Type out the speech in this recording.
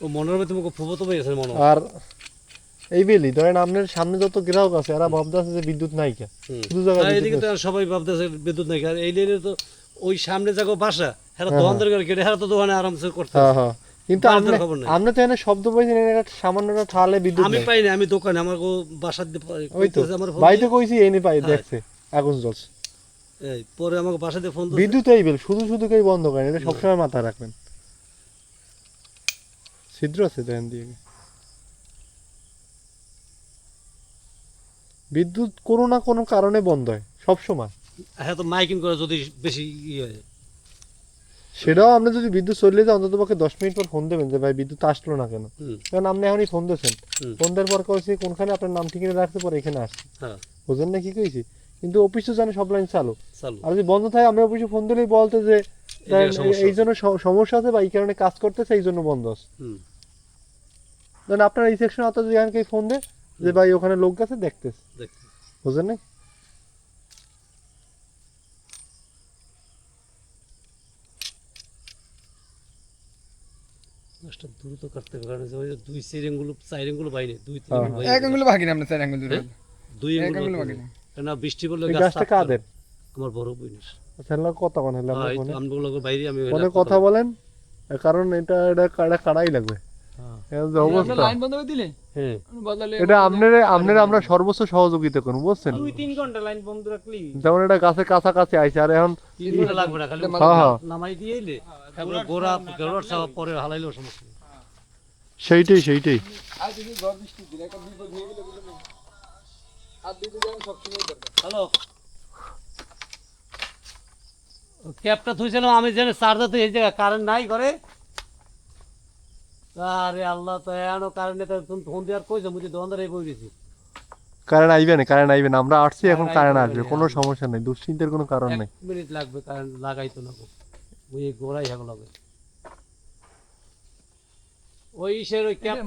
ও মনের মধ্যে তোমাকে ফুবো ভাই আছে মনে আর এই বেলি ধরেন আপনার সামনে যত গ্রাহক আছে এরা ভাবতেছে যে বিদ্যুৎ নাই কে শুধু জায়গা এইদিকে তো সবাই ভাবতেছে বিদ্যুৎ নাই আর এই লাইনে তো ওই সামনে জায়গা বাসা হেরা দোকানদার করে কেটে হেরা তো দোকানে আরামসে করতে হ্যাঁ হ্যাঁ কিন্তু আপনি তো এনে শব্দ পাইছেন এটা সামান্যটা ঠালে বিদ্যুৎ আমি পাই না আমি দোকানে আমার বাসার ওই তো বাইতে কইছি এনে পাই দেখছে আগুন জ্বলছে এই পরে আমাকে বাসা দিয়ে ফোন বিদ্যুৎ এই বেল শুধু শুধু কই বন্ধ করেন এটা সবসময় মাথায় রাখবেন ছিদ্র আছে দেন দিয়ে বিদ্যুৎ কোনো না কোনো কারণে বন্ধ হয় সব সময় হ্যাঁ তো মাইকিং করে যদি বেশি ইয়ে হয় সেটাও আপনি যদি বিদ্যুৎ চলে যায় অন্তত পক্ষে 10 মিনিট পর ফোন দেবেন যে ভাই বিদ্যুৎ আসলো না কেন কারণ আপনি এখনই ফোন দিয়েছেন ফোন দেওয়ার পর কইছি কোনখানে আপনার নাম ঠিকানা রাখতে পরে এখানে আসছে হ্যাঁ বুঝেন না কি কইছি কিন্তু অফিসে জানে সব লাইন চালু আর যদি বন্ধ থাকে আমরা অফিসে ফোন দিলেই বলতে যে এই জন্য সমস্যা আছে বা এই কারণে কাজ করতেছে এই জন্য বন্ধ আছে দেন আপনার এই সেকশন অত যদি এখানকে ফোন দেয় যে ভাই ওখানে লোক গেছে দেখতেছে বুঝেন না দ্রুত কাটতে হবে কারণ ওই দুই চার আঙ্গুল বাইরে দুই তিন এক আঙ্গুল বাকি না আমরা চার আঙ্গুল দূরে দুই আঙ্গুল বাকি না কারণ বৃষ্টি পড়লে গাছটা কাদের আমার বড় বইনিস আচ্ছা না কথা বলেন আমরা আমগুলো বাইরে আমি ফোনে কথা বলেন কারণ এটা কাড়াই লাগবে লাইন বন্ধ করে দিলে এটা আপনারা আমরা সর্বোচ্চ সহযোগিতা করব বুঝছেন 2-3 ঘন্টা লাইন বন্ধ রাখলি যেমন এটা গাছে কাছাকাছি আইছে আর এখন লাগবে না খালি নামাই দিয়েইলে তারপরে গোড়া সব পরে হালাইলেও সমস্যা নেই সেইটাই আর যদি ঘর বৃষ্টি দিলে একটা বিপদ হয়ে গেলে বুঝলেন আর দিতে যান সব সময় দরকার হ্যালো ক্যাপটা থুইছিলাম আমি জানি চার্জার তো এই জায়গা কারেন্ট নাই করে আরে আল্লাহ তো এনো কারেন্ট নেই তুমি ফোন দিয়ে আর কইছো মুই দোকানদার এই বই দিছি কারেন্ট আইবে না আমরা আসছি এখন কারেন্ট আসবে কোনো সমস্যা নেই দুশ্চিন্তার কোনো কারণ নেই মিনিট লাগবে কারেন্ট লাগাইতো না ওই গোড়াই হবে লাগে ওই ইসের ওই ক্যাপ